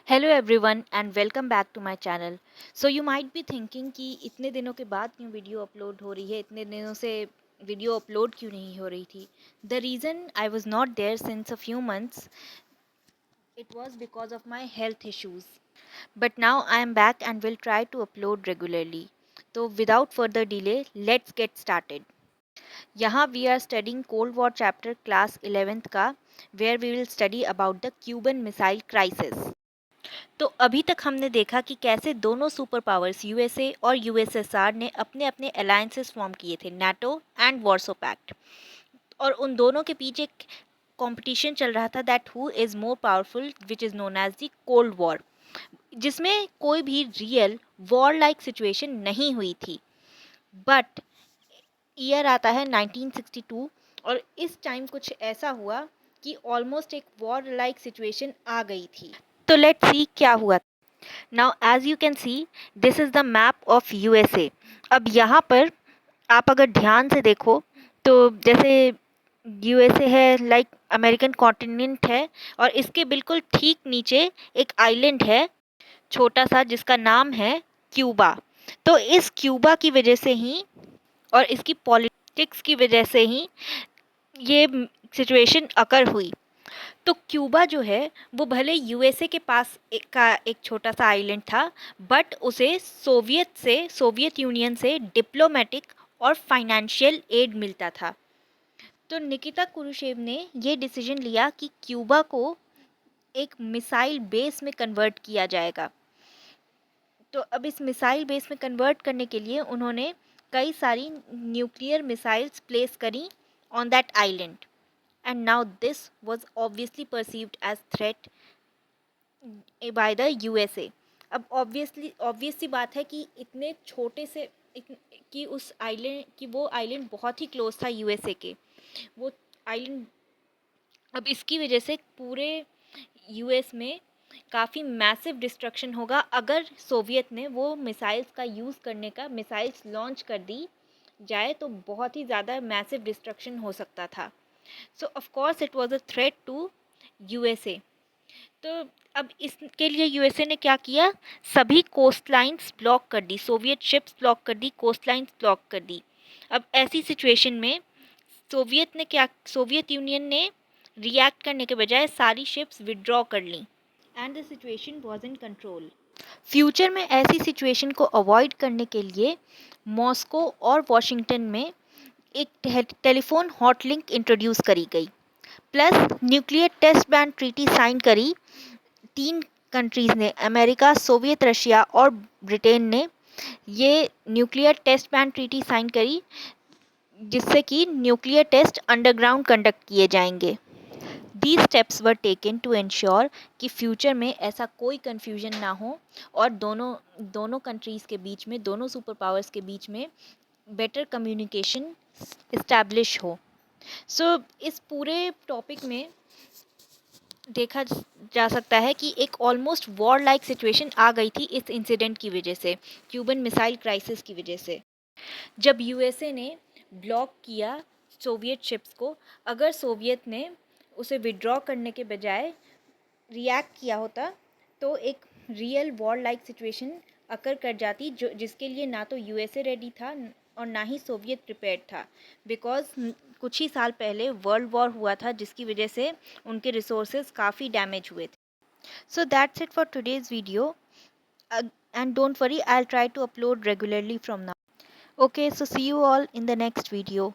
Hello everyone and welcome back to my channel. So you might be thinking कि इतने दिनों के बाद क्यों वीडियो अपलोड हो रही है, इतने दिनों से वीडियो अपलोड क्यों नहीं हो रही थी। The reason I was not there since a few months, it was because of my health issues, but now I am back and will try to upload regularly. तो without further delay let's get started. यहाँ we are studying cold war chapter class 11th का, where we will study about the Cuban missile crisis. तो अभी तक हमने देखा कि कैसे दोनों सुपर पावर्स यूएसए और यूएसएसआर ने अपने अपने अलायंसेस फॉर्म किए थे, नाटो एंड वॉर्सो पैक्ट। और उन दोनों के पीछे एक कंपटीशन चल रहा था, that who is more powerful, which is known as the cold war, जिसमें कोई भी रियल वॉर लाइक सिचुएशन नहीं हुई थी। बट ईयर आता है 1962 और इस टाइम कुछ ऐसा हुआ कि ऑलमोस्ट एक वॉर लाइक सिचुएशन आ गई थी। तो लेट्स सी क्या हुआ। Now as you can see, this is the map of USA. अब यहाँ पर आप अगर ध्यान से देखो तो जैसे यूएसए है, लाइक अमेरिकन कॉन्टिनेंट है, और इसके बिल्कुल ठीक नीचे एक आइलैंड है छोटा सा, जिसका नाम है क्यूबा। तो इस क्यूबा की वजह से ही और इसकी पॉलिटिक्स की वजह से ही ये सिचुएशन अकर हुई। तो क्यूबा जो है वो भले यूएसए के पास एक छोटा सा आइलैंड था, बट उसे सोवियत यूनियन से डिप्लोमेटिक और फाइनेंशियल एड मिलता था। तो निकिता कुरुशेव ने ये डिसीजन लिया कि क्यूबा को एक मिसाइल बेस में कन्वर्ट किया जाएगा। तो अब इस मिसाइल बेस में कन्वर्ट करने के लिए उन्होंने कई सारी न्यूक्लियर मिसाइल्स प्लेस करी on that island, and now this was obviously perceived as threat by the USA। अब ऑब्वियस सी बात है कि इतने छोटे से कि उस आइलैंड कि वो आइलैंड बहुत ही क्लोज था यूएसए के, वो आइलैंड। अब इसकी वजह से पूरे यूएस में काफ़ी मैसिव डिस्ट्रक्शन होगा अगर सोवियत ने वो मिसाइल्स का यूज़ करने का मिसाइल्स लॉन्च कर दी जाए, तो बहुत ही ज़्यादा मैसिव डिस्ट्रक्शन हो सकता था। So of course it was a threat to USA. तो अब इसके लिए यूएसए ने क्या किया, सभी कोस्ट लाइन्स ब्लॉक कर दी, सोवियत शिप्स ब्लॉक कर दी, कोस्ट लाइन्स ब्लॉक कर दी। अब ऐसी सिचुएशन में सोवियत यूनियन ने रिएक्ट करने के बजाय सारी शिप्स विड्रॉ कर ली and the situation was in control. Future में ऐसी सिचुएशन को अवॉइड करने के लिए मॉस्को और वॉशिंगटन में एक टेलीफोन हॉटलिंक इंट्रोड्यूस करी गई, plus nuclear test ban treaty sign करी। तीन कंट्रीज़ ने, अमेरिका, सोवियत रशिया और ब्रिटेन ने ये nuclear test ban treaty sign करी, जिससे कि न्यूक्लियर टेस्ट अंडरग्राउंड कंडक्ट किए जाएंगे। These steps were taken to ensure कि फ्यूचर में ऐसा कोई कन्फ्यूजन ना हो और दोनों कंट्रीज़ के बीच में, दोनों सुपर पावर्स के बीच में बेटर कम्युनिकेशन इस्टेब्लिश हो। सो इस पूरे टॉपिक में देखा जा सकता है कि एक ऑलमोस्ट वॉर लाइक सिचुएशन आ गई थी इस इंसिडेंट की वजह से, क्यूबन मिसाइल क्राइसिस की वजह से। जब यूएसए ने ब्लॉक किया सोवियत शिप्स को, अगर सोवियत ने उसे विड्रॉ करने के बजाय रिएक्ट किया होता तो एक रियल वॉर लाइक सिचुएशन अकर कर जाती, जो जिसके लिए ना तो यूएसए रेडी था और ना ही सोवियत प्रिपेयर्ड था, बिकॉज कुछ ही साल पहले वर्ल्ड वॉर हुआ था जिसकी वजह से उनके रिसोर्सेज काफ़ी डैमेज हुए थे। So that's it for today's video, and don't worry, I will try to upload regularly from now. Okay, so see you all in the next video.